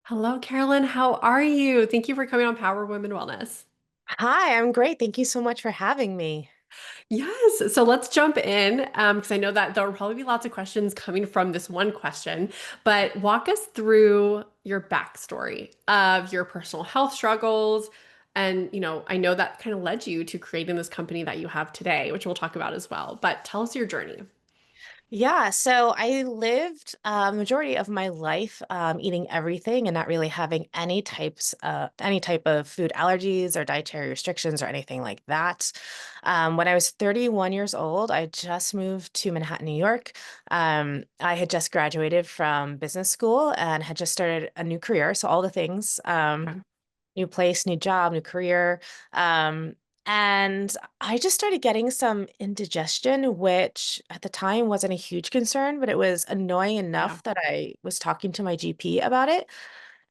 Hello, Carolyn. How are you? Thank you for coming on Power Women Wellness. Hi, I'm great. Thank you so much for having me. Yes, so let's jump in because I know that there will probably be lots of questions coming from this one question, but walk us through your backstory of your personal health struggles. And, I know that kind of led you to creating this company that you have today, which we'll talk about as well. But tell us your journey. Yeah, so I lived majority of my life eating everything and not really having any type of food allergies or dietary restrictions or anything like that. When I was 31 years old, I just moved to Manhattan, New York. I had just graduated from business school and had just started a new career. So all the things, Okay. new place, new job, new career. Um, and I just started getting some indigestion, which at the time wasn't a huge concern, but it was annoying Yeah. enough that I was talking to my GP about it.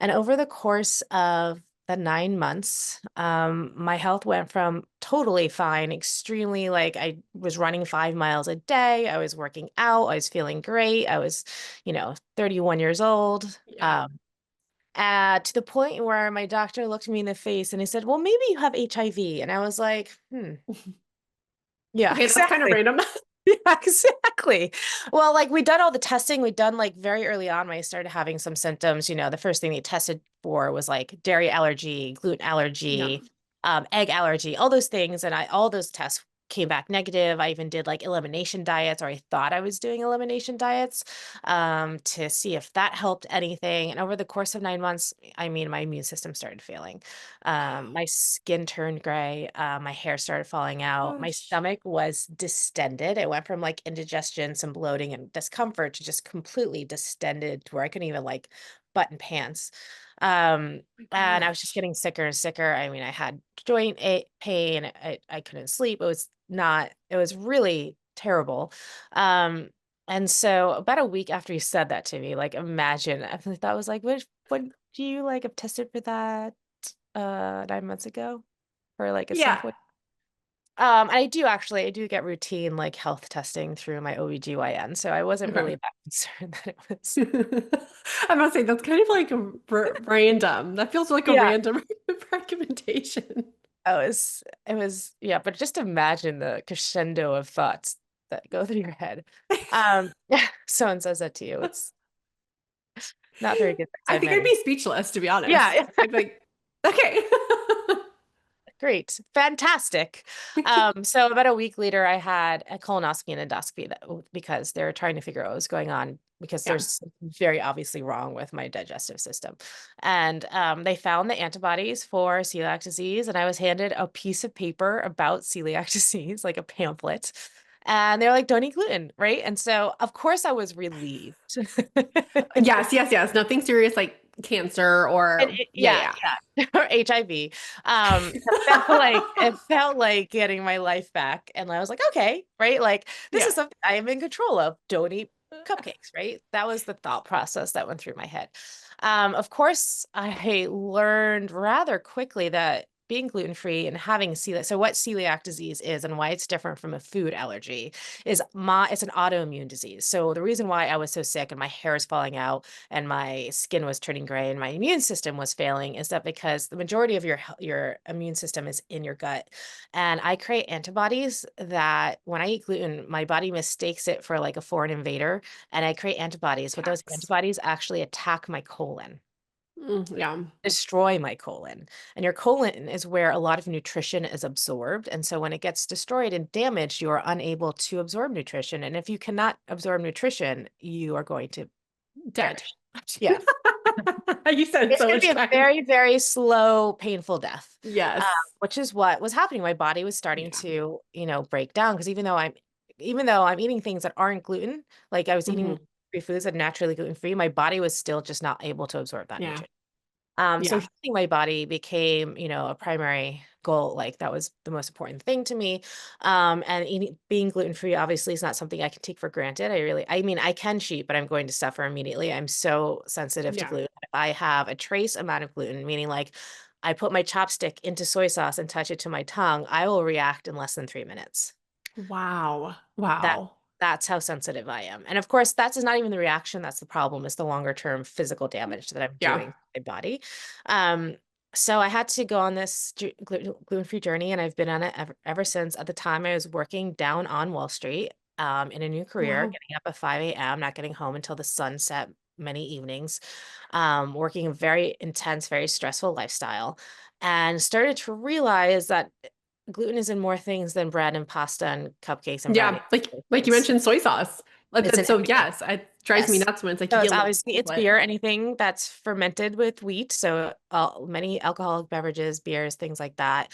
And over the course of the 9 months, my health went from totally fine, extremely like I was running 5 miles a day. I was working out. I was feeling great. I was, 31 years old. Yeah. To the point where my doctor looked me in the face and he said, "Well, maybe you have HIV." And I was like, yeah, Okay, that's kind of exactly. random. Yeah, exactly. Well, like we'd done all the testing. We'd done like very early on when I started having some symptoms. The first thing they tested for was like dairy allergy, gluten Yeah. allergy, egg allergy, all those things. And all those tests came back negative. I even did like elimination diets, or I thought I was doing elimination diets, to see if that helped anything. And over the course of 9 months, I mean, my immune system started failing. My skin turned gray. My hair started falling out. My Gosh. stomach was distended. It went from like indigestion, some bloating and discomfort to just completely distended to where I couldn't even like button pants. My And I was just gosh. getting sicker and sicker. I mean, I had pain. I couldn't sleep. It was really terrible. Um, and so about a week after you said that to me, like imagine, I thought I was like, what do you like have tested for that? 9 months ago for like at some Yeah. point. I do get routine like health testing through my OBGYN, so I wasn't Okay. really that concerned that it was. I'm gonna say that's kind of like a random. That feels like a Yeah. random recommendation. Yeah, but just imagine the crescendo of thoughts that go through your head. Someone says that to you. It's not very good I bedside think I'd manner. be speechless, to be honest. Yeah, I'd be like, okay. great. Fantastic. So about a week later, I had a colonoscopy and endoscopy because they're trying to figure out what was going on because Yeah. there's something very obviously wrong with my digestive system. And they found the antibodies for celiac disease, and I was handed a piece of paper about celiac disease, like a pamphlet. And they're like, don't eat gluten, right? And so, of course, I was relieved. Yes, yes, yes. Nothing serious like cancer And or yeah, yeah, yeah, or HIV. It felt like getting my life back, and I was like, okay, right, like this yeah. is something I am in control of. Don't eat cupcakes, right? That was the thought process that went through my head. Of course, I learned rather quickly that being gluten-free and having celiac, so what celiac disease is and why it's different from a food allergy is it's an autoimmune disease. So the reason why I was so sick and my hair is falling out and my skin was turning gray and my immune system was failing is that because the majority of your immune system is in your gut, and I create antibodies that when I eat gluten my body mistakes it for like a foreign invader, and I create antibodies, but those Tax. antibodies actually attack my colon, Yeah. destroy my colon. And your colon is where a lot of nutrition is absorbed. And so when it gets destroyed and damaged, you are unable to absorb nutrition. And if you cannot absorb nutrition, you are going to Dead. perish. Yeah. You said it It's so going to much be a time. very, very slow, painful death, uh, Yes. which is what was happening. My body was starting Yeah. to, break down because even though I'm eating things that aren't gluten, like I was eating Hmm. free foods that are naturally gluten free, my body was still just not able to absorb that Yeah. nutrient. So Yeah. healing my body became, a primary goal. Like that was the most important thing to me. And being gluten free obviously is not something I can take for granted. I mean, I can cheat, but I'm going to suffer immediately. I'm so sensitive to Yeah. gluten. If I have a trace amount of gluten, meaning like I put my chopstick into soy sauce and touch it to my tongue, I will react in less than 3 minutes. Wow. That Wow. That's how sensitive I am. And of course, that's not even the reaction. That's the problem, is the longer term physical damage that I'm Yeah. doing to my body. Um, so I had to go on this gluten-free journey, and I've been on it ever since. At the time, I was working down on Wall Street, in a new career, Wow. getting up at 5 a.m., not getting home until the sun set many evenings, working a very intense, very stressful lifestyle, and started to realize that gluten is in more things than bread and pasta and cupcakes and Yeah, brownies. like you mentioned soy sauce. It's in So everything. yes, it drives me Yes. nuts when it's like So you it's get a little obviously, it's chocolate. beer, anything that's fermented with wheat. So many alcoholic beverages, beers, things like that.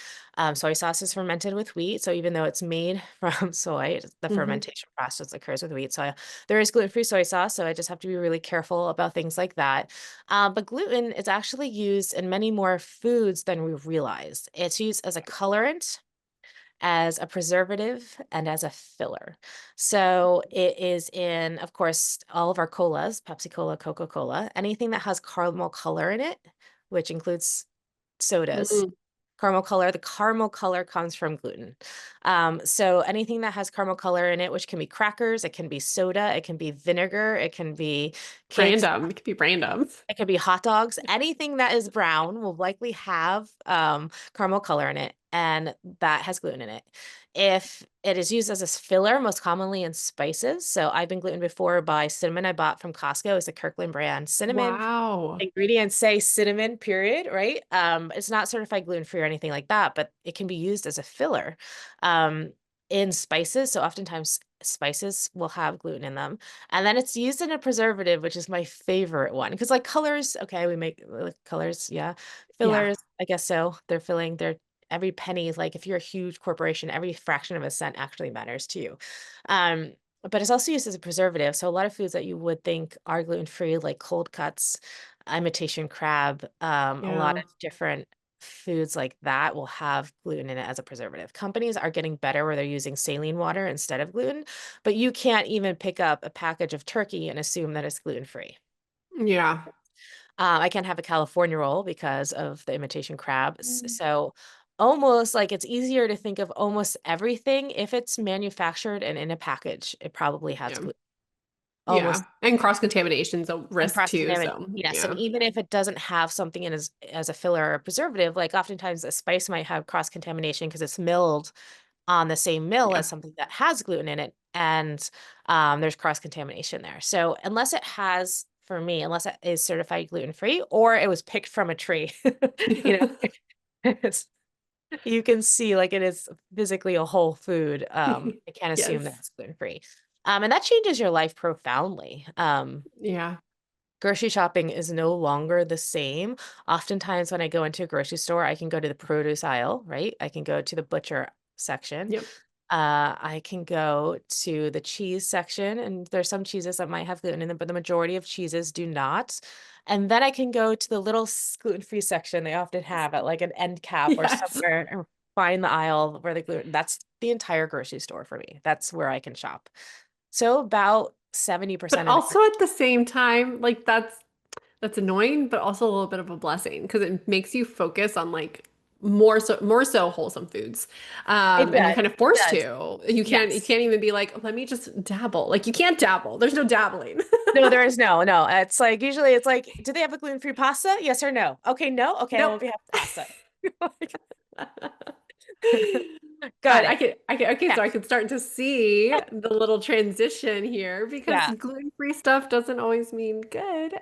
Soy sauce is fermented with wheat. So even though it's made from soy, the Hmm. fermentation process occurs with wheat. So there is gluten-free soy sauce. So I just have to be really careful about things like that. But gluten is actually used in many more foods than we realize. It's used as a colorant, as a preservative, and as a filler. So it is in, of course, all of our colas, Pepsi Cola, Coca-Cola, anything that has caramel color in it, which includes sodas. Mm, Caramel color, the caramel color comes from gluten. So anything that has caramel color in it, which can be crackers, it can be soda, it can be vinegar, it can be cakes, random. It could be random. it could be hot dogs. Anything that is brown will likely have caramel color in it, and that has gluten in it. If it is used as a filler, most commonly in spices. So I've been gluten before by cinnamon I bought from Costco. It's a Kirkland brand cinnamon. Wow. Ingredients say cinnamon, period, right? It's not certified gluten-free or anything like that, but it can be used as a filler um, in spices. So oftentimes spices will have gluten in them. And then it's used in a preservative, which is my favorite one. Because like colors, okay, we make colors, yeah. Yeah. Fillers, I guess so. They're filling, they're every penny, like if you're a huge corporation, every fraction of a cent actually matters to you. Um, but it's also used as a preservative. So a lot of foods that you would think are gluten-free, like cold cuts, imitation crab, a lot Yeah. of different foods like that will have gluten in it as a preservative. Companies are getting better where they're using saline water instead of gluten, but you can't even pick up a package of turkey and assume that it's gluten-free. Yeah. I can't have a California roll because of the imitation crabs. Mm. So almost like it's easier to think of almost everything. If it's manufactured and in a package, it probably has Yeah. gluten. Yeah. Almost. And cross-contamination's a And risk too. cross-contaminant, So yes, and yeah. even if it doesn't have something in as a filler or a preservative, like oftentimes a spice might have cross-contamination because it's milled on the same mill Yeah. as something that has gluten in it, and there's cross-contamination there. So unless it has, for me, unless it is certified gluten-free or it was picked from a tree, you know, it's- you can see like it is physically a whole food. I can't assume that Yes. it's gluten-free. And that changes your life profoundly. Yeah. Grocery shopping is no longer the same. Oftentimes, when I go into a grocery store, I can go to the produce aisle, right? I can go to the butcher section. Yep. I can go to the cheese section, and there's some cheeses that might have gluten in them, but the majority of cheeses do not. And then I can go to the little gluten-free section they often have at like an end cap or Yes. somewhere and find the aisle where the gluten. That's the entire grocery store for me. That's where I can shop. So about But 70% of the also at the same time, like that's annoying, but also a little bit of a blessing because it makes you focus on like more so wholesome foods. it And you're does. kind of It forced does. to. You Yes. can't even be like, let me just dabble. Like you can't dabble. There's no dabbling. No, there is no. It's like usually it's like, do they have a gluten-free pasta? Yes or no? Okay, no. Okay, I Nope. won't be having pasta. Got But it. okay, Yeah. so I can start to see the little transition here because Yeah. gluten-free stuff doesn't always mean good.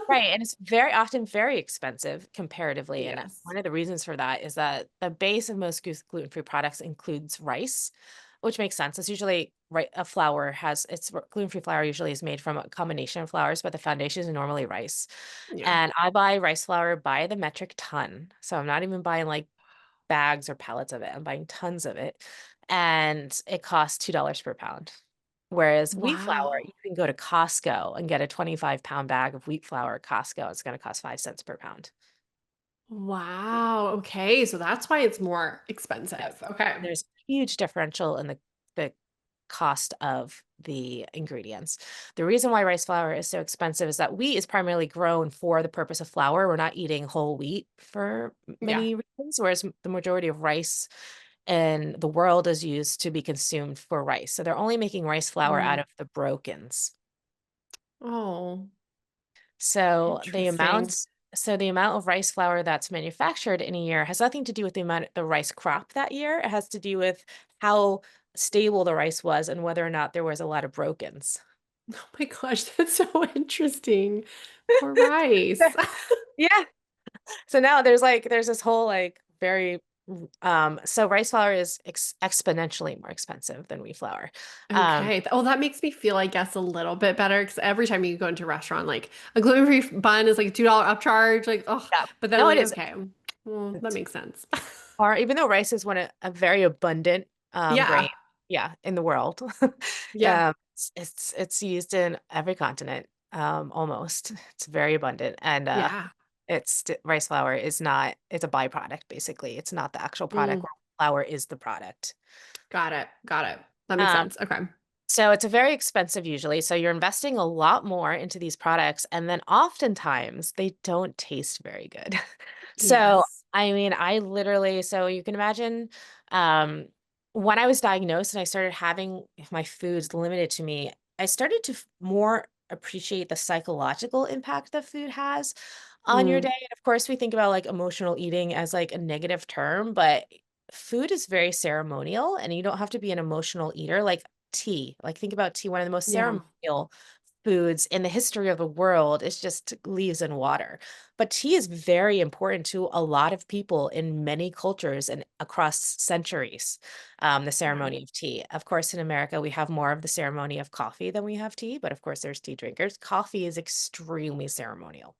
Right. And it's very often very expensive comparatively. And Yes. one of the reasons for that is that the base of most gluten-free products includes rice, which makes sense. It's usually right. A flour has it's gluten-free flour usually is made from a combination of flours, but the foundation is normally rice. Yeah. And I buy rice flour by the metric ton. So I'm not even buying like bags or pallets of it. I'm buying tons of it. And it costs $2 per pound. Whereas wheat flour, you Wow. can go to Costco and get a 25-pound bag of wheat flour at Costco. It's going to cost 5 cents per pound. Wow. Okay. So that's why it's more Yep. expensive. Okay. There's a huge differential in the cost of the ingredients. The reason why rice flour is so expensive is that wheat is primarily grown for the purpose of flour. We're not eating whole wheat for Yeah. many reasons, whereas the majority of rice in the world is used to be consumed for rice. So they're only making rice flour out Mm. of the brokens. Oh, So the interesting. amount, so the amount of rice flour that's manufactured in a year has nothing to do with the amount of the rice crop that year. It has to do with how stable the rice was and whether or not there was a lot of brokens. Oh my gosh, that's so interesting. Poor rice. Yeah. So now there's this whole like very so rice flour is exponentially more expensive than wheat flour. Um Okay. Oh, that makes me feel, I guess, a little bit better because every time you go into a restaurant, like a gluten-free bun is like a $2 upcharge. Like, oh, yeah. but then I'm No, it like, is. okay, well, that It's makes sense. hard, even though rice is a very abundant grain, Yeah. yeah, in the world. Yeah. It's used in every continent, almost. It's very abundant. And Yeah. rice flour is not, it's a byproduct, basically. It's not the actual product. Mm, Flour is the product. got it. Got it. That makes Um, sense. Okay. So it's a very expensive usually. So you're investing a lot more into these products, and then oftentimes they don't taste very good. So Yes. I mean, I literally, so you can imagine, um, when I was diagnosed and I started having my foods limited to me, I started to more appreciate the psychological impact that food has on your day. Mm, And of course, we think about like emotional eating as like a negative term, but food is very ceremonial and you don't have to be an emotional eater. Like tea. Like think about tea, one of the most yeah. ceremonial foods in the history of the world is just leaves and water. But tea is very important to a lot of people in many cultures and across centuries. The Yeah. ceremony of tea. Of course, in America, we have more of the ceremony of coffee than we have tea, but of course, there's tea drinkers. Coffee is extremely ceremonial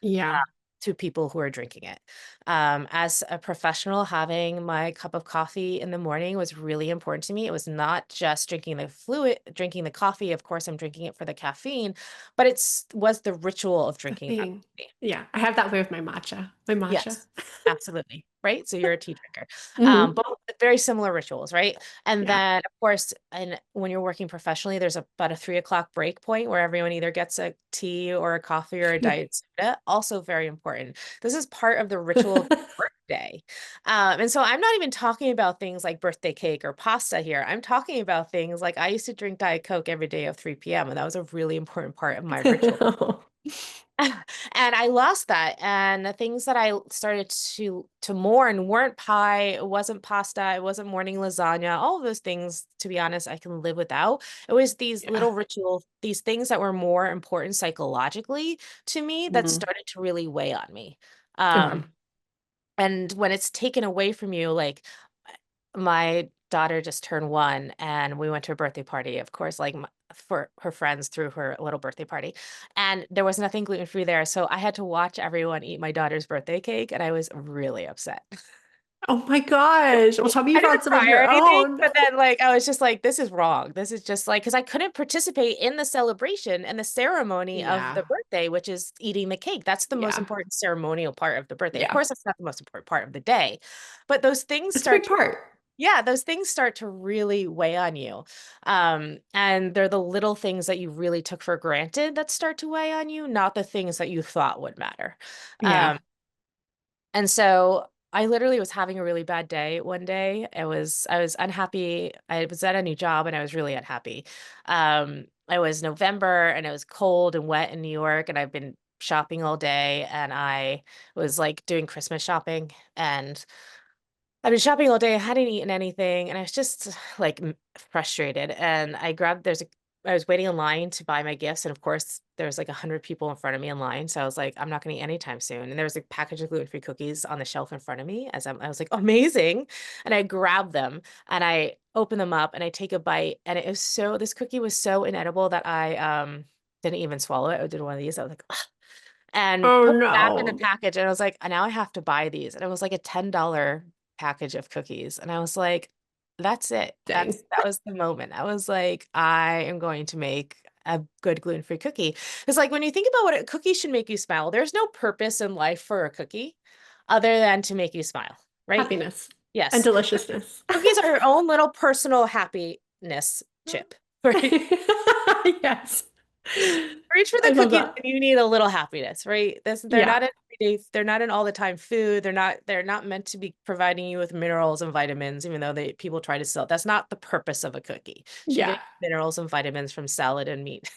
Yeah. to people who are drinking it. As a professional, having my cup of coffee in the morning was really important to me. It was not just drinking the fluid, drinking the coffee. Of course, I'm drinking it for the caffeine, but was the ritual of The drinking that thing. coffee. Yeah. I have that way with my matcha. My matcha. Yes, absolutely. Right. So you're a tea drinker. Hmm. Both very similar rituals, right? And Yeah. then of course, and when you're working professionally, there's about a 3 o'clock break point where everyone either gets a tea or a coffee or a diet soda. Also very important. This is part of the ritual of the workday. And so I'm not even talking about things like birthday cake or pasta here. I'm talking about things like I used to drink Diet Coke every day of 3 p.m. And that was a really important part of my ritual. And I lost that. And the things that I started to mourn weren't pie, it wasn't pasta, it wasn't morning lasagna. All of those things, to be honest, I can live without. It was these Yeah. little rituals, these things that were more important psychologically to me that Mm. started to really weigh on me. Okay. And when it's taken away from you, like my daughter just turned 1 and we went to a birthday party, of course, like for her friends threw her a little birthday party. And there was nothing gluten-free there. So I had to watch everyone eat my daughter's birthday cake and I was really upset. Oh my gosh. Well, tell me you I didn't brought some of cry or your anything, own. but then like I was just like, this is wrong. This is just like because I couldn't participate in the celebration and the ceremony of Yeah. the birthday, which is eating the cake. That's the most Yeah. important ceremonial part of the birthday. Of Yeah. course, that's not the most important part of the day, but It's a big part. those things start to really weigh on you. And they're the little things that you really took for granted that start to weigh on you, not the things that you thought would matter. Yeah. Um, and so I literally was having a really bad day one day. I was unhappy. I was at a new job and I was really unhappy. It was November and it was cold and wet in New York and I've been shopping all day and I was like doing Christmas shopping and I've been shopping all day. I hadn't eaten anything, and I was just like frustrated. And I was waiting in line to buy my gifts, and of course, there was like 100 people in front of me in line. So I was like, I'm not going to eat anytime soon. And there was a package of gluten-free cookies on the shelf in front of me. I was like, amazing, and I grabbed them and I open them up and I take a bite, and this cookie was so inedible that I didn't even swallow it. I did one of these. I was like, and Oh put it back in the no. package. And I was like, now I have to buy these. And it was like a $10 package of cookies. And I was like, that's it. Dang. That was the moment. I was like, I am going to make a good gluten-free cookie. It's like when you think about what a cookie should make you smile, there's no purpose in life for a cookie other than to make you smile, right? Happiness and Yes. deliciousness. Cookies are your own little personal happiness chip, right? Yes. Reach for I the love cookies that. when you need a little happiness, right? They're Yeah. not they're not an all the time food. They're not meant to be providing you with minerals and vitamins, even though people try to sell. That's not the purpose of a cookie. Should Yeah. get minerals and vitamins from salad and meat,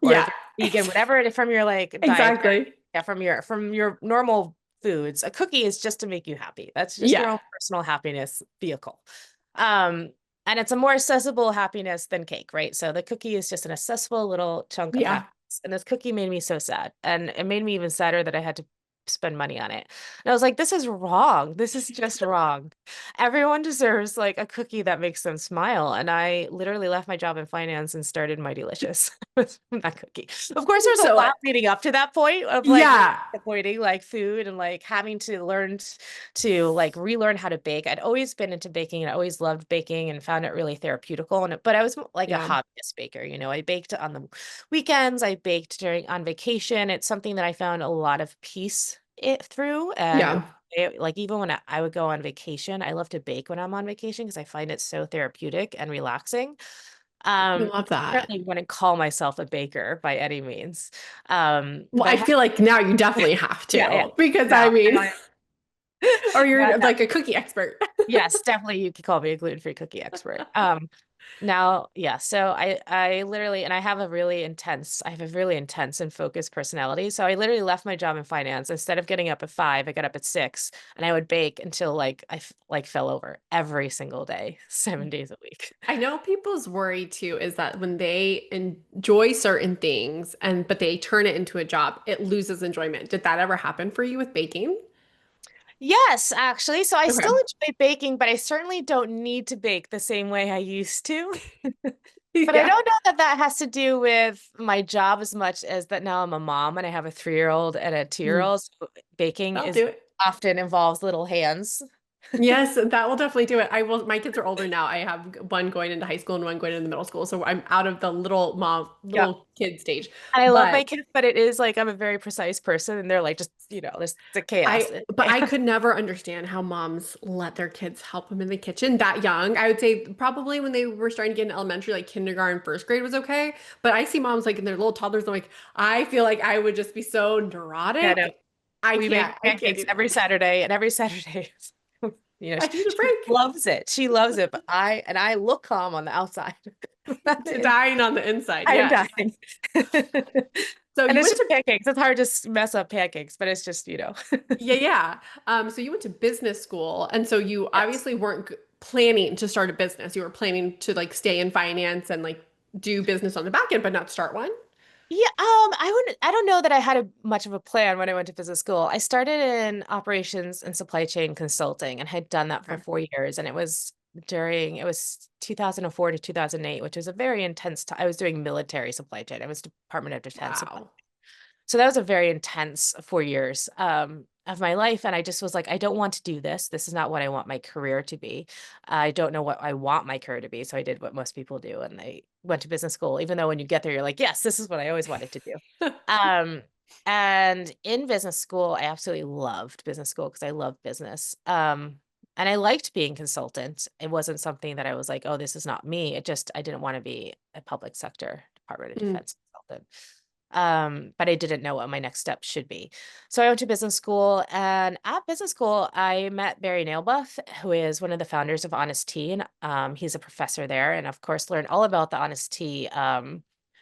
or if Yeah. it's vegan, whatever from your like diet. Exactly. Yeah, from your normal foods. A cookie is just to make you happy. That's just Yeah. your own personal happiness vehicle. Um, and it's a more accessible happiness than cake, right? So the cookie is just an accessible little chunk of Yeah. happiness. And this cookie made me so sad. And it made me even sadder that I had to spend money on it. And I was like, this is wrong. This is just wrong. Everyone deserves like a cookie that makes them smile. And I literally left my job in finance and started Mightylicious with that cookie. Of course, there's a So, lot leading up to that point of like really yeah. avoiding like food and like having to learn to like relearn how to bake. I'd always been into baking and I always loved baking and found it really therapeutical. But I was like a Yeah. hobbyist baker. I baked on the weekends. I baked during on vacation. It's something that I found a lot of peace through. And Yeah. like even when I would go on vacation, I love to bake when I'm on vacation because I find it so therapeutic and relaxing. I Um, love that. Certainly wouldn't call myself a baker by any means. Well, But I I have, feel like now you definitely have yeah, yeah. to because I No, mean, I, or no, you're like a cookie expert. yes, definitely you could call me a gluten-free cookie expert. Now, yeah, so I literally and I have a really intense and focused personality. So I literally left my job in finance. Instead of getting up at 5, I got up at 6 and I would bake until like like fell over every single day, 7 days a week. I know people's worry too is that when they enjoy certain things and but they turn it into a job, it loses enjoyment. Did that ever happen for you with baking? Yes, actually. So I still Okay. enjoy baking, but I certainly don't need to bake the same way I used to. But I Yeah, don't know that that has to do with my job as much as that now I'm a mom and I have a 3-year-old and a Mm, 2-year-old. So baking that'll is do it. often involves little hands. Yes, that will definitely do it. I will. My kids are older now. I have one going into high school and one going into middle school, so I'm out of the Yeah. little kid stage. And I love But my kids, but it is like I'm a very precise person and they're like just, there's the chaos. but I could never understand how moms let their kids help them in the kitchen that young. I would say probably when they were starting to get in elementary, like kindergarten, first grade was okay. But I see moms like in their little toddlers, I'm like, I feel like I would just be so Yeah, no. neurotic. We make I can't pancakes do that. every Saturday, and every Saturday, I need a she break. loves it. She loves it, but I look calm on the outside. Not the inside. Dying on the inside. I'm Yes. dying. So And you it's went just to pancakes. It's hard to mess up pancakes, but it's just. yeah, yeah. So you went to business school, and so you Yes. obviously weren't planning to start a business. You were planning to like stay in finance and like do business on the back end, but not start one. Yeah, I don't know that I had much of a plan when I went to business school. I started in operations and supply chain consulting and had done that for Okay. 4 years. And it was 2004 to 2008, which was a very intense time. I was doing military supply chain. I was Department of Defense supply. Wow. So that was a very intense 4 years of my life. And I just was like, I don't want to do this. This is not what I want my career to be. I don't know what I want my career to be. So I did what most people do. And I went to business school, even though when you get there, you're like, yes, this is what I always wanted to do. Um, and in business school, I absolutely loved business school because I love business. And I liked being consultant. It wasn't something that I was like, oh, this is not me. I didn't want to be a public sector Department of Mm, Defense consultant. But I didn't know what my next step should be. So I went to business school, and at business school, I met Barry Nailbuff, who is one of the founders of Honest Tea, and he's a professor there, and of course, learned all about the Honest Tea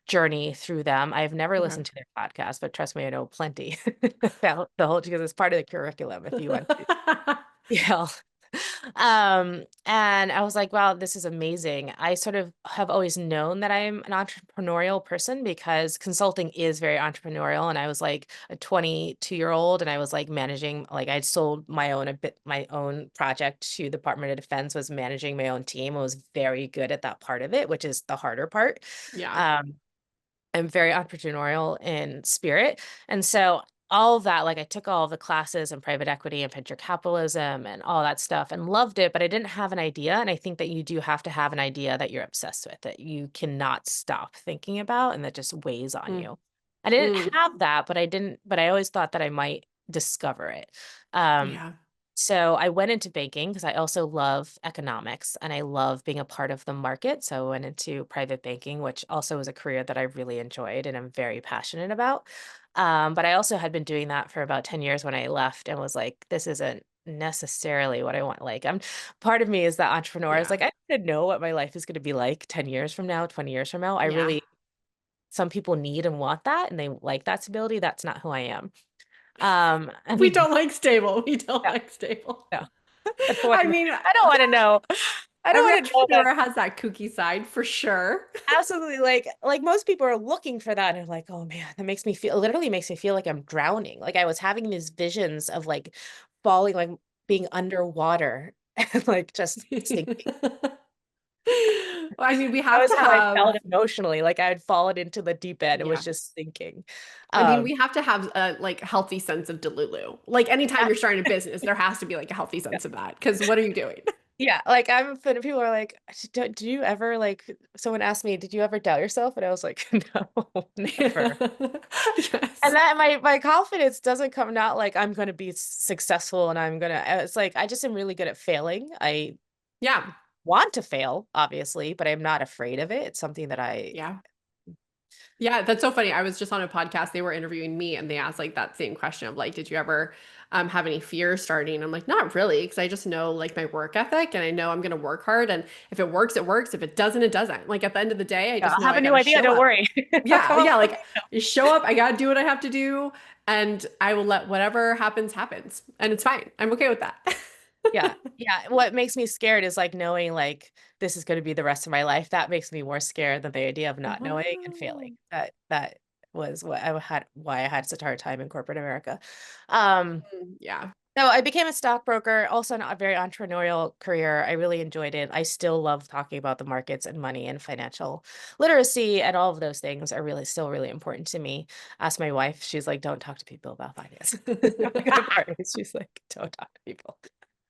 journey through them. I've never listened to their podcast, but trust me, I know plenty about the whole because it's part of the curriculum if you went to okay. Yale. And I was like, wow, this is amazing. I sort of have always known that I'm an entrepreneurial person because consulting is very entrepreneurial. And I was like a 22-year-old and I was like managing, like I'd sold my own project to the Department of Defense, was managing my own team. I was very good at that part of it, which is the harder part. Yeah. Um, I'm very entrepreneurial in spirit. And so all of that, like I took all of the classes in private equity and venture capitalism and all that stuff and loved it, but I didn't have an idea. And I think that you do have to have an idea that you're obsessed with, that you cannot stop thinking about and that just weighs on Mm, you. I didn't mm, have that, but I always thought that I might discover it. Um, yeah. so I went into banking because I also love economics and I love being a part of the market. So I went into private banking, which also is a career that I really enjoyed and I'm very passionate about. But I also had been doing that for about 10 years when I left and was like, this isn't necessarily what I want. Like, I'm part of me is that entrepreneur is Yeah. like, I don't know what my life is going to be like 10 years from now, 20 years from now. I Yeah. really, some people need and want that and they like that stability. That's not who I am. We And don't like stable. We don't no, like stable. no, I don't want I to, mean, I don't want to know. I don't every want to know that. entrepreneur has that kooky side for sure. Absolutely. Like most people are looking for that and like, oh man, that makes me feel, literally makes me feel like I'm drowning. Like I was having these visions of like falling, like being underwater and like just sinking. I mean, we That have was to how I felt have, emotionally. Like I had fallen into the deep end and was yeah. just sinking. I mean, Um, we have to have a like healthy sense of Delulu. Like anytime yeah, you're starting a business, there has to be like a healthy yeah. sense of that. Because what are you doing? Yeah, like I'm people are like, do you ever like someone asked me, did you ever doubt yourself? And I was like, no, never. And Yes. that my confidence doesn't come not like I'm going to be successful and I'm going to it's like I just am really good at failing. I Yeah. want to fail, obviously, but I'm not afraid of it. It's something that I Yeah. Yeah, that's so funny. I was just on a podcast. They were interviewing me and they asked like that same question of like, did you ever have any fear starting? I'm like, not really, because I just know like my work ethic and I know I'm gonna work hard. And if it works, it works. If it doesn't, it doesn't. Like at the end of the day, I yeah, just I'll know have I a new gotta idea, show don't up. worry. I'll Yeah, come up yeah, with like you show up, I gotta do what I have to do, and I will let whatever happens happens. And it's fine. I'm okay with that. Yeah. Yeah. What makes me scared is like knowing like this is going to be the rest of my life. That makes me more scared than the idea of not knowing and failing. Wow. That was what I had why I had such a hard time in corporate America. Um, Yeah. so I became a stockbroker, also a very entrepreneurial career. I really enjoyed it. I still love talking about the markets and money and financial literacy and all of those things are really still really important to me. Ask my wife, she's like, don't talk to people about finance. She's like, don't talk to people.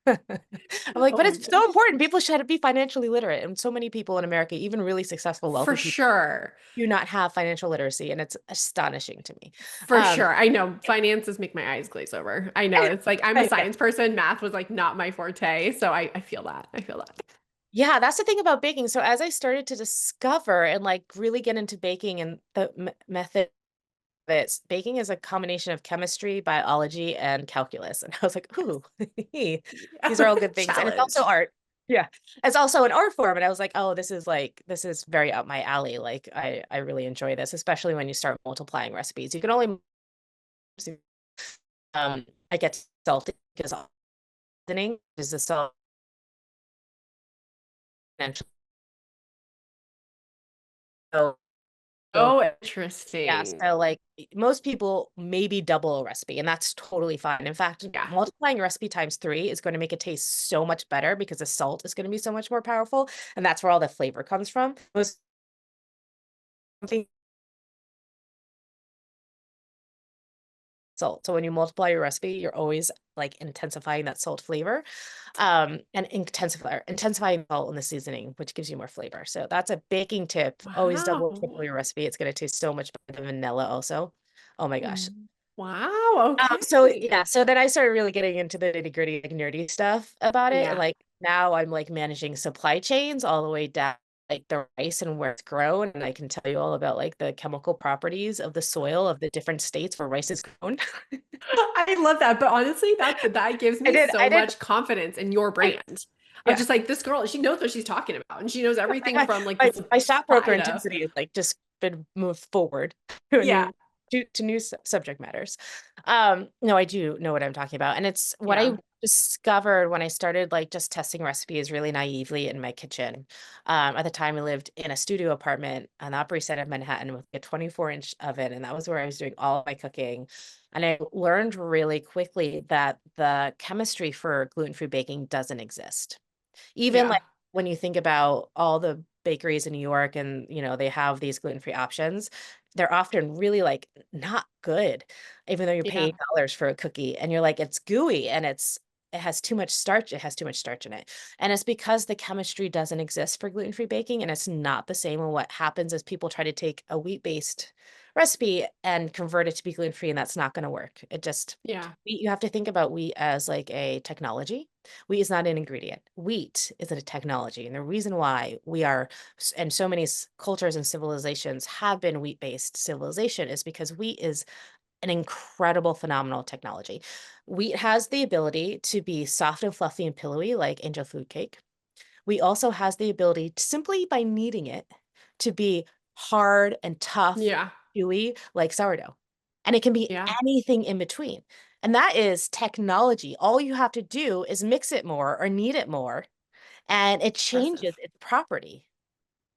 I'm like, Oh but my it's so gosh. important. People should be financially literate. And so many people in America, even really successful, For wealthy people, sure. do not have financial literacy. And it's astonishing to me. For sure. I know finances make my eyes glaze over. I know. It's like I'm a I know. science person. Math was like not my forte. So I feel that. I feel that. Yeah, that's the thing about baking. So as I started to discover and like really get into baking and the method of it, baking is a combination of chemistry, biology, and calculus. And I was like, ooh, these are all good things. And it's also Challenge. art. Yeah. It's also an art form. And I was like, oh, this is very up my alley. Like I really enjoy this, especially when you start multiplying recipes. You can only I get salty because seasoning is the salt. So Oh, yeah, interesting. so like most people maybe double a recipe, and that's totally fine. In fact, Yeah. multiplying a recipe times three is going to make it taste so much better because the salt is going to be so much more powerful, and that's where all the flavor comes from. Most something salt. So when you multiply your recipe, you're always like intensifying that salt flavor, and intensifying salt in the seasoning, which gives you more flavor. So that's a baking tip. Always double, triple Wow. your recipe. It's going to taste so much better than vanilla also. Oh my gosh. Wow. So Okay. yeah, so then I started really getting into the nitty-gritty, like nerdy stuff about it. And Yeah. like now I'm like managing supply chains all the way down like the rice and where it's grown. And I can tell you all about like the chemical properties of the soil of the different states where rice is grown. I love that. But honestly, that gives me I so did, much confidence in your I, brand. Of yeah. just like this girl, she knows what she's talking about. And she knows everything my, from like my this my stockbroker side of, intensity is like just been moved forward to a yeah. new to new subject matters. No, I do know what I'm talking about, and it's what I Yeah. discovered when I started like just testing recipes really naively in my kitchen. At the time, I lived in a studio apartment on the Upper East Side of Manhattan with a 24-inch oven, and that was where I was doing all of my cooking. And I learned really quickly that the chemistry for gluten-free baking doesn't exist. Even Yeah. like when you think about all the bakeries in New York and, you know, they have these gluten-free options, they're often really like not good, even though you pay Yeah. $8 for a cookie and you're like, it's gooey and it has too much starch. It has too much starch in it. And it's because the chemistry doesn't exist for gluten-free baking. And it's not the same. And what happens is people try to take a wheat-based recipe and convert it to be gluten-free, and that's not going to work. It just, Yeah. you have to think about wheat as like a technology. Wheat is not an ingredient. Wheat is a technology. And the reason why we are, and so many cultures and civilizations have been wheat-based civilization is because wheat is an incredible, phenomenal technology. Wheat has the ability to be soft and fluffy and pillowy like angel food cake. Wheat also has the ability to, simply by kneading it, to be hard and tough, Yeah. chewy like sourdough. And it can be Yeah. anything in between. And that is technology. All you have to do is mix it more or knead it more, and it changes Impressive. its property.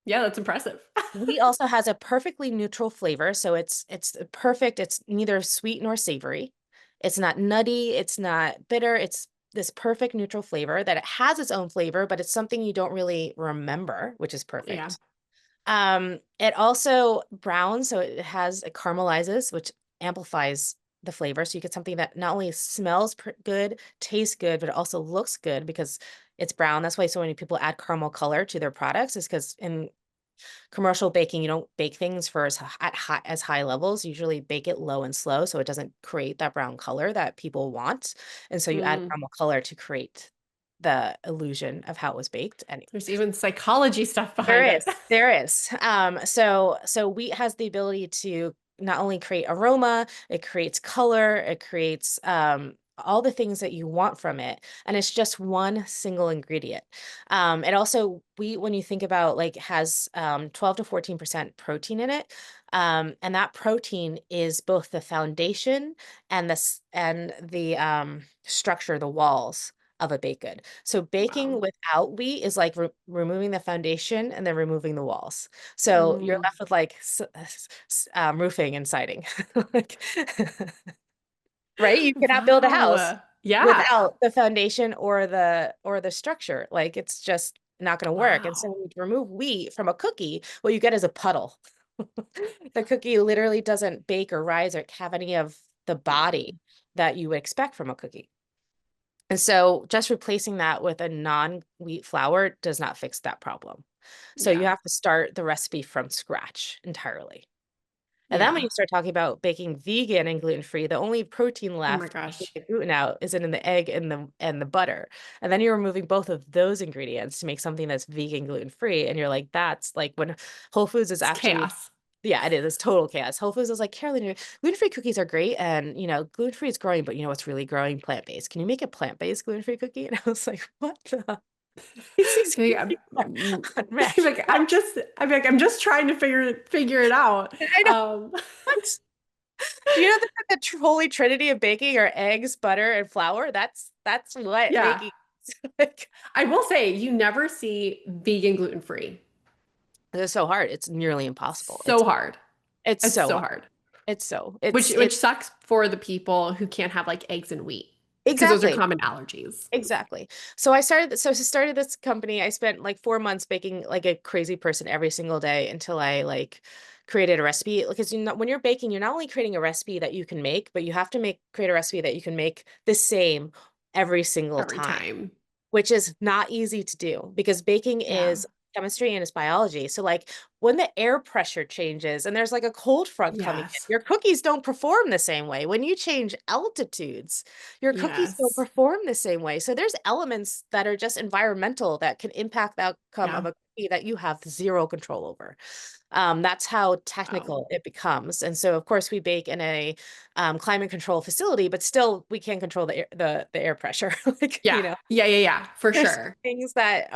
Yeah, that's impressive. Wheat also has a perfectly neutral flavor, so it's perfect. It's neither sweet nor savory. It's not nutty, it's not bitter. It's this perfect neutral flavor that it has its own flavor, but it's something you don't really remember, which is Yeah. perfect. It also browns, so it caramelizes, which amplifies the flavor. So you get something that not only smells good, tastes good, but it also looks good because it's brown. That's why so many people add caramel color to their products, is because in commercial baking, you don't bake things for as high levels. You usually bake it low and slow so it doesn't create that brown color that people want. And so you add Mm. caramel color to create the illusion of how it was baked. There's even psychology stuff There behind it. is, there is. So wheat has the ability to not only create aroma, it creates color, it creates all the things that you want from it, and it's just one single ingredient. It also wheat, when you think about, like, has 12 to 14% protein in it, and that protein is both the foundation and the structure, the walls of a baked good. So baking Wow. without wheat is like removing the foundation and then removing the walls. So you're Mm. left with like roofing and siding. Like, right? You cannot build a house Wow. Yeah. without the foundation or the structure. Like, it's just not going to work. And so Wow. when you remove wheat from a cookie, what you get is a puddle. The cookie literally doesn't bake or rise or have any of the body that you would expect from a cookie. And so just replacing that with a non-wheat flour does not fix that problem. So you Yeah. have to start the recipe from scratch entirely. And then when Yeah. you start talking about baking vegan and gluten-free, the only protein Oh my left to take gosh. the gluten out is in the egg and the butter. And then you're removing both of those ingredients to make something that's vegan gluten-free. And you're like, that's like when Whole Foods is It's actually, chaos. yeah, it is. It's total chaos. Whole Foods is like, Carolyn, your gluten-free cookies are great. And, gluten-free is growing, but you know what's really growing? Plant-based. Can you make a plant-based gluten-free cookie? And I was like, what the? These Like, I'm, ingredients are unmatched. like, I'm just trying to figure it out. I know. Um, What? Do you know that the holy trinity of baking are eggs, butter, and flour? That's what yeah. baking is. Like, I will say you never see vegan gluten free. it's so hard. It's nearly impossible. So hard. It's It's so so hard. hard. It's so Which sucks for the people who can't have like eggs and wheat because those are exactly. common allergies. Exactly. So to start this company, I spent like 4 months baking like a crazy person every single day until I like created a recipe. Because when you're baking, you're not only creating a recipe that you can make, but you have to create a recipe that you can make the same every single Every time, time. which is not easy to do because baking Yeah. is chemistry and it's biology. So like when the air pressure changes and there's like a cold front coming in, Yes. your cookies don't perform the same way. When you change altitudes, your cookies don't Yes. perform the same way. So there's elements that are just environmental that can impact the outcome Yeah. of a cookie that you have zero control over. That's how Wow. technical it becomes. And so, of course, we bake in a climate control facility, but still we can't control the air pressure. Like, Yeah. Yeah. Yeah. Yeah. For there's sure. things that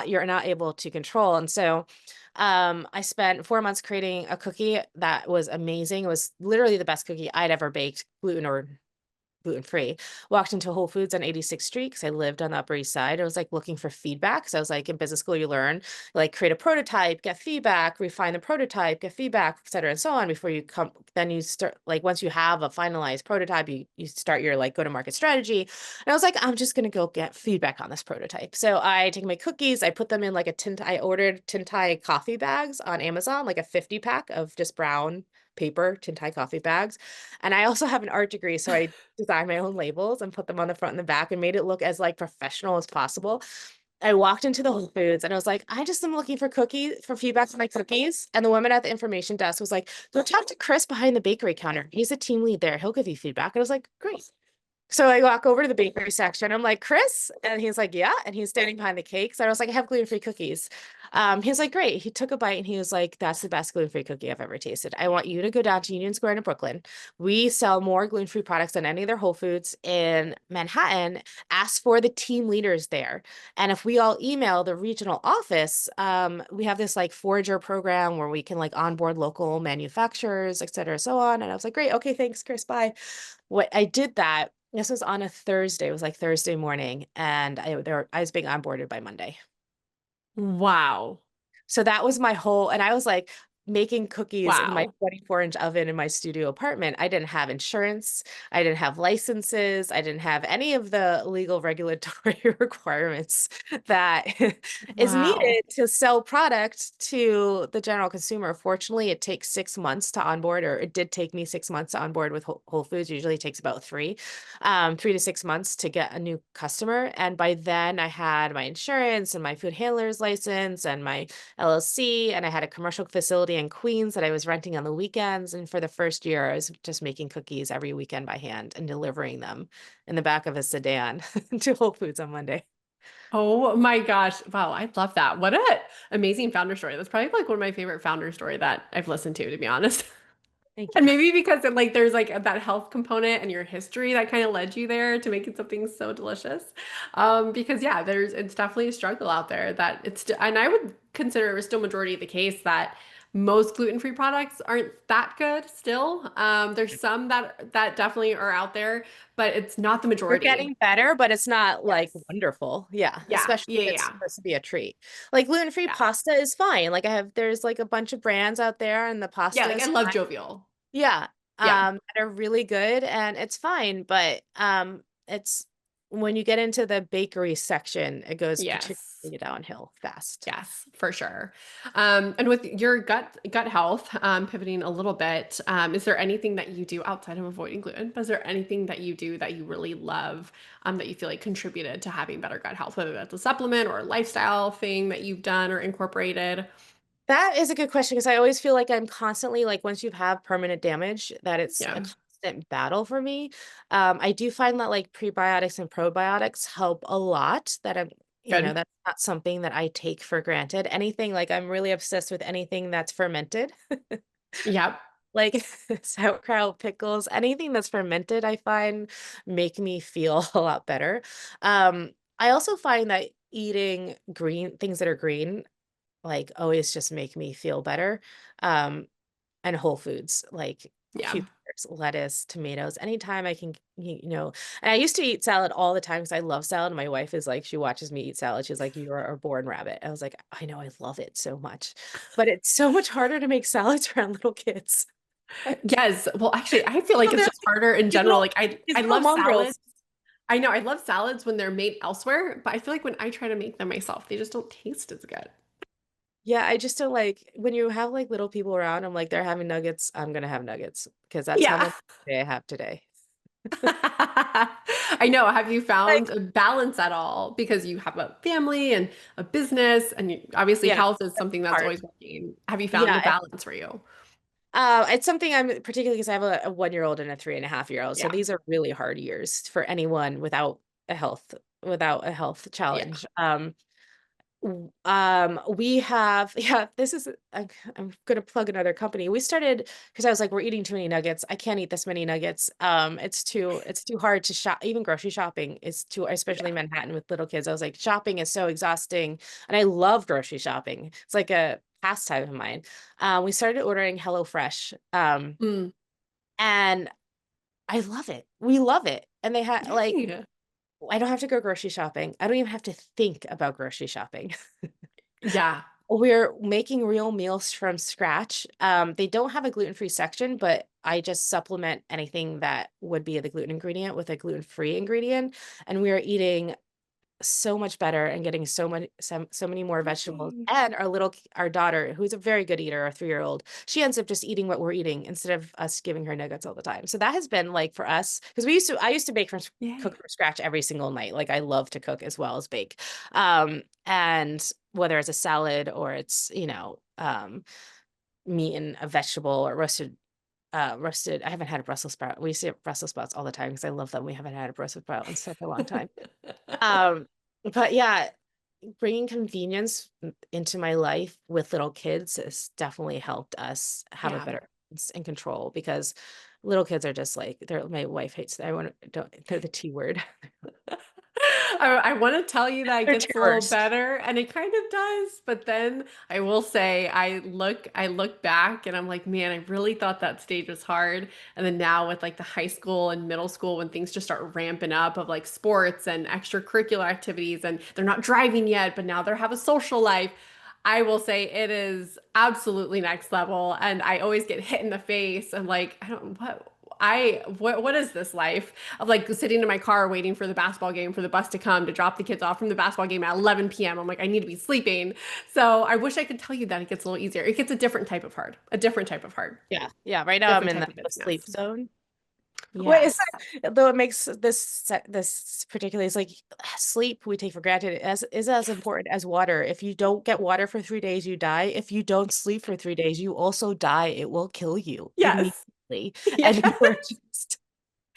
you're not able to control. And so I spent 4 months creating a cookie that was amazing. It was literally the best cookie I'd ever baked, gluten-free. Walked into Whole Foods on 86th Street because I lived on the Upper East Side. I was like looking for feedback. So I was like, in business school, you learn, like, create a prototype, get feedback, refine the prototype, get feedback, et cetera, and so on before you come. Then you start, like, once you have a finalized prototype, you start your like go-to-market strategy. And I was like, I'm just gonna go get feedback on this prototype. So I take my cookies, I put them in like I ordered Tintai coffee bags on Amazon, like a 50 pack of just brown paper Tintai coffee bags. And I also have an art degree, so I designed my own labels and put them on the front and the back and made it look as like professional as possible. I walked into the Whole Foods and I was like, I just am looking for feedback on my cookies. And the woman at the information desk was like, go talk to Chris behind the bakery counter. He's a team lead there. He'll give you feedback. And I was like, great. So I walk over to the bakery section. I'm like, Chris? And he's like, yeah. And he's standing behind the cakes. I was like, I have gluten-free cookies. He's like, great. He took a bite and he was like, that's the best gluten-free cookie I've ever tasted. I want you to go down to Union Square in Brooklyn. We sell more gluten-free products than any other Whole Foods in Manhattan. Ask for the team leaders there. And if we all email the regional office, we have this like forager program where we can like onboard local manufacturers, et cetera, so on. And I was like, great. Okay, thanks, Chris. Bye. What I did that, this was on a Thursday, it was like Thursday morning, and I was being onboarded by Monday. Wow. So that was my whole, and I was like making cookies in my Wow. 24-inch oven in my studio apartment. I didn't have insurance. I didn't have licenses. I didn't have any of the legal regulatory requirements that is Wow. needed to sell product to the general consumer. Fortunately, it takes 6 months to onboard, or it did take me 6 months to onboard with Whole Foods. Usually it takes about 3 to 6 months to get a new customer. And by then I had my insurance and my food handler's license and my LLC, and I had a commercial facility in Queens that I was renting on the weekends. And for the first year, I was just making cookies every weekend by hand and delivering them in the back of a sedan to Whole Foods on Monday. Oh my gosh. Wow, I love that. What a amazing founder story. That's probably like one of my favorite founder story that I've listened to be honest. Thank you. And maybe because it, like there's like that health component and your history that kind of led you there to making something so delicious. Because yeah, there's it's definitely a struggle out there that and I would consider it was still majority of the case that most gluten-free products aren't that good still. There's some that definitely are out there, but it's not the They're majority. getting better, but it's not like Yes. wonderful. Yeah, Yeah. especially Yeah. if it's Yeah. supposed to be a treat. Like gluten-free Yeah. pasta is fine. Like there's like a bunch of brands out there and the Yeah. pasta Like I is love fine. Jovial. Yeah. Yeah. That are really good and it's fine, but it's when you get into the bakery section, it goes Yes. particularly downhill fast. Yes, for sure. And with your gut health, pivoting a little bit, is there anything that you do outside of avoiding gluten? But is there anything that you do that you really love, that you feel like contributed to having better gut health, whether that's a supplement or a lifestyle thing that you've done or incorporated? That is a good question because I always feel like I'm constantly like once you have permanent damage, that it's a Yeah, constant battle for me. I do find that like prebiotics and probiotics help a lot. That good. that's not something that I take for granted. Anything like I'm really obsessed with anything that's fermented. Yep. Like sauerkraut, pickles, anything that's fermented, I find make me feel a lot better. I also find that eating green things that are green like always just make me feel better. Um, and whole foods like Yeah. cucumbers, lettuce, tomatoes, anytime I can, and I used to eat salad all the time because I love salad. My wife is like, she watches me eat salad. She's like, you're a born rabbit. I was like, I know I love it so much, but it's so much harder to make salads around little kids. Yes. Well, actually, I feel like So it's they're just harder in these general. little Like these I little love salads. mongrels. I know I love salads when they're made elsewhere, but I feel like when I try to make them myself, they just don't taste as good. Yeah, I just don't like when you have like little people around, I'm like, they're having nuggets, I'm gonna have nuggets because that's how Yeah. much I have today. I know. Have you Like, found a balance at all? Because you have a family and a business, and obviously yeah, health is that's something that's hard. always working. Have you found a Yeah, balance for you? it's something I'm particularly because I have a 1-year-old and a 3.5-year-old. So Yeah. these are really hard years for anyone without a health Yeah. challenge. We have, yeah, this is, I'm gonna plug another company. We started because I was like, we're eating too many nuggets. I can't eat this many nuggets. It's too hard to shop. Even grocery shopping is too, especially Yeah. Manhattan with little kids. I was like, shopping is so exhausting, and I love grocery shopping. It's like a pastime of mine. We started ordering HelloFresh, Mm. and I love it. We love it, and they had like. Yay. I don't have to go grocery shopping. I don't even have to think about grocery shopping. Yeah. We're making real meals from scratch. They don't have a gluten-free section, but I just supplement anything that would be the gluten ingredient with a gluten-free ingredient. And we are eating so much better and getting so many more vegetables. Yay. And our daughter, who's a very good eater, our 3-year-old, she ends up just eating what we're eating instead of us giving her nuggets all the time. So that has been like for us, because I used to cook Yay. from scratch every single night. Like I love to cook as well as bake. And whether it's a salad or it's, meat and a vegetable or roasted roasted. I haven't had a Brussels sprout. We see Brussels sprouts all the time because I love them. We haven't had a Brussels sprout in such a long time. Um, but yeah, bringing convenience into my life with little kids has definitely helped us have a Yeah. better sense and control because little kids are just like my wife hates that. I want to don't they're the T word. I want to tell you that it They're gets a little terrors. better, and it kind of does. But then I will say, I look back, and I'm like, man, I really thought that stage was hard. And then now with like the high school and middle school, when things just start ramping up of like sports and extracurricular activities, and they're not driving yet, but now they have a social life. I will say it is absolutely next level, and I always get hit in the face. I'm like, I don't what is this life of like sitting in my car waiting for the basketball game for the bus to come to drop the kids off from the basketball game at 11 p.m. I'm like, I need to be sleeping. So I wish I could tell you that it gets a little easier. It gets a different type of hard, a different type of hard, Yeah, yeah. Right now I'm different in type of the sleep busyness. zone. What is Yes. that? Though it makes this particularly, it's like sleep we take for granted as is as important as water. If you don't get water for 3 days, you die. If you don't sleep for 3 days, you also die. It will kill you Yes. immediately. Yes. And you're just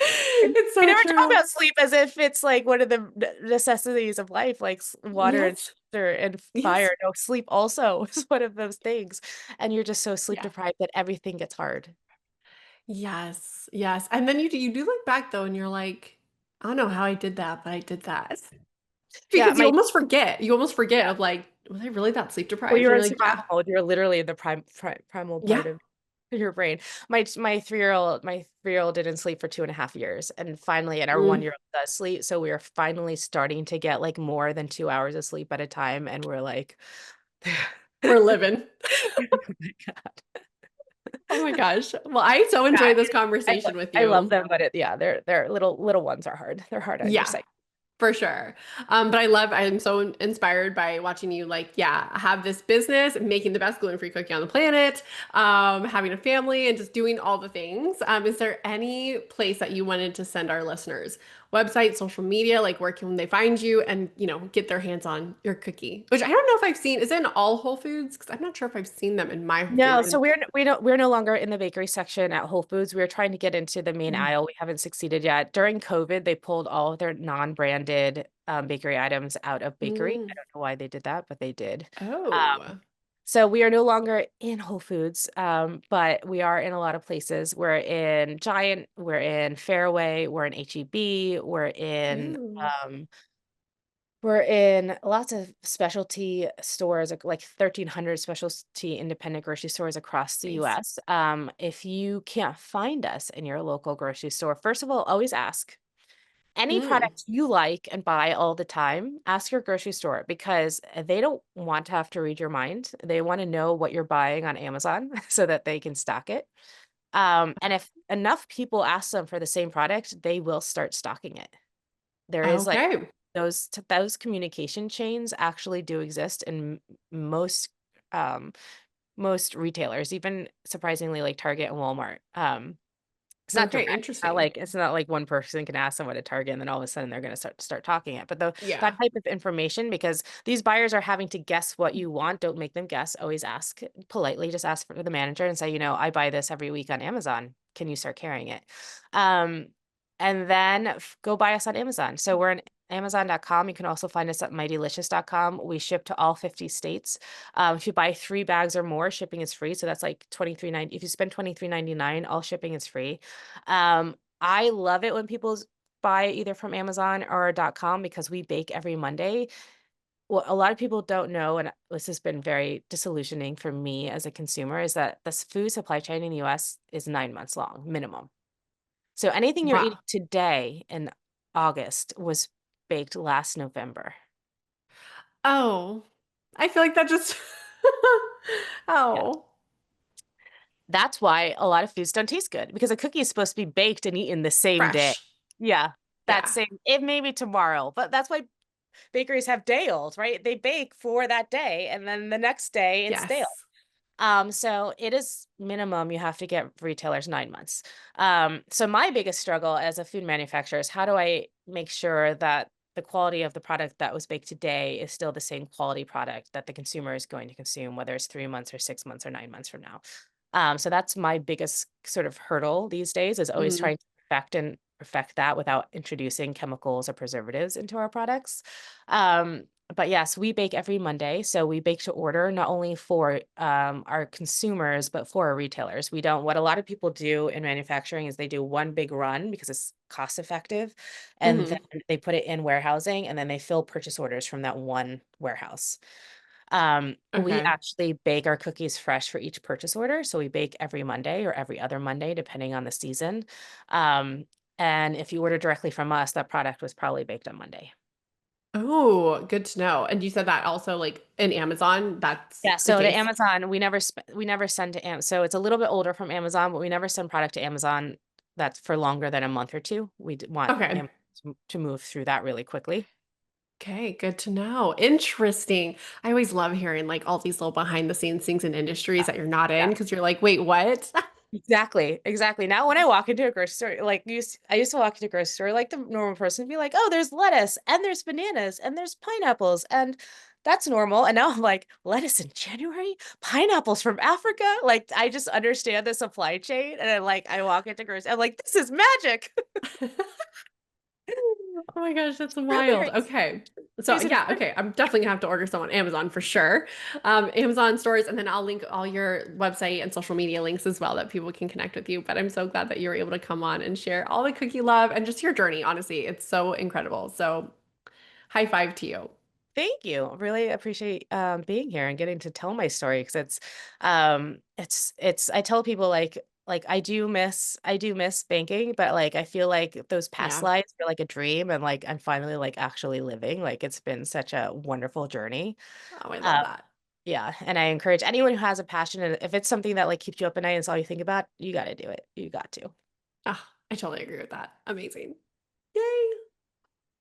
and It's we so never talk true. about sleep as if it's like one of the necessities of life, like water and Yes. shelter and Yes. fire. No, sleep also is one of those things. And you're just so sleep Yeah. deprived that everything gets hard. Yes. Yes. And then you do look back though and you're like, I don't know how I did that, but I did that. Yeah, Because you almost forget. You almost forget yeah. of like, was I really that sleep Well, deprived? And you're you're in like, yeah. survival mode. You're literally in the primal Yeah. part of your brain. My 3-year-old didn't sleep for 2.5 years, and finally, and our Mm, 1-year-old does sleep. So we are finally starting to get like more than 2 hours of sleep at a time, and we're like, we're living. oh my God. Oh my gosh. Well, I so Yeah, enjoyed this conversation with I love you. them, but yeah, they're little ones are hard. They're hard on your Yeah. psyche. For sure. But I'm so inspired by watching you like, yeah, have this business, making the best gluten-free cookie on the planet, having a family and just doing all the things. Is there any place that you wanted to send our listeners? Website, social media, like where can they find you and, get their hands on your cookie? Which I don't know if I've seen, is it in all Whole Foods? Because I'm not sure if I've seen them in my Whole No, Foods. so we're no longer in the bakery section at Whole Foods. We're trying to get into the main Mm. aisle. We haven't succeeded yet. During COVID, they pulled all of their non-branded bakery items out of bakery. I Mm. don't know why they did that, but they did. Um, Oh, so we are no longer in Whole Foods, but we are in a lot of places. We're in Giant, we're in Fairway, we're in HEB, oh, we're in lots of specialty stores, like 1,300 specialty independent grocery stores across the nice. US. If you can't find us in your local grocery store, first of all, always ask. Any Mm. product you like and buy all the time, ask your grocery store because they don't want to have to read your mind. They want to know what you're buying on Amazon so that they can stock it. And if enough people ask them for the same product, they will start stocking it. There is like Okay. those communication chains actually do exist in most um most retailers, even surprisingly like Target and Walmart. It's not Okay, direct. interesting. It's not like one person can ask someone at Target and then all of a sudden they're going to start talking it. But that Yeah. type of information, because these buyers are having to guess what you want, don't make them guess. Always ask politely. Just ask for the manager and say, I buy this every week on Amazon. Can you start carrying it? Um, and then go buy us on Amazon. So we're on Amazon.com. You can also find us at Mightylicious.com. We ship to all 50 states. If you buy 3 bags or more, shipping is free. So that's like 23.90. If you spend 23.99, all shipping is free. I love it when people buy either from Amazon or .com because we bake every Monday. What a lot of people don't know, and this has been very disillusioning for me as a consumer, is that the food supply chain in the US is 9 months long, minimum. So anything you're Wow. eating today in August was baked last November. Oh, I feel like that just, Yeah. oh, That's why a lot of foods don't taste good because a cookie is supposed to be baked and eaten the same day. fresh. Yeah. That Yeah. same, it may be tomorrow, but that's why bakeries have day olds, right? They bake for that day and then the next day it's stale. Yes. So it is minimum you have to get retailers 9 months. So my biggest struggle as a food manufacturer is how do I make sure that the quality of the product that was baked today is still the same quality product that the consumer is going to consume, whether it's 3 months or 6 months or 9 months from now. So that's my biggest sort of hurdle these days, is always Mhm. trying to perfect that without introducing chemicals or preservatives into our products. Um, but yes, we bake every Monday. So we bake to order, not only for our consumers, but for our retailers. We don't, what a lot of people do in manufacturing is they do one big run because it's cost effective. And then Mhm. they put it in warehousing, and then they fill purchase orders from that one warehouse. We Okay. actually bake our cookies fresh for each purchase order. So we bake every Monday or every other Monday, depending on the season. Um, and if you order directly from us, that product was probably baked on Monday. Oh, good to know. And you said that also like in Amazon, that's Yeah, the so to case. Amazon, we never send to so it's a little bit older from Amazon, but we never send product to Amazon that's for longer than a month or two. Want Okay. Amazon to move through that really quickly. Okay, good to know. Interesting. I always love hearing like all these little behind the scenes things in industries that you're not Yeah. in because you're like, wait, what? Exactly, exactly. Now, when I walk into a grocery store, like I used to walk into a grocery store like the normal person and be like, "Oh, there's lettuce and there's bananas and there's pineapples and that's normal." And now I'm like, "Lettuce in January? Pineapples from Africa?" Like I just understand the supply chain, and I walk into grocery, I'm like, "This is magic." Oh my gosh, that's Really wild. Okay. So reason to yeah, spend. okay. I'm definitely gonna have to order some on Amazon for sure. Amazon stores, and then I'll link all your website and social media links as well that people can connect with you. But I'm so glad that you were able to come on and share all the cookie love and just your journey. Honestly, it's so incredible. So high five to you. Thank you. Really appreciate being here and getting to tell my story, because it's I tell people like I do miss banking, but like I feel like those past Yeah. lives were like a dream, and like I'm finally like actually living. Like it's been such a wonderful journey. Oh, I love Uh, that. yeah, and I encourage anyone who has a passion, and if it's something that like keeps you up at night and it's all you think about, you got to do it. You got to. Ah, I totally agree with that. Amazing. Yay.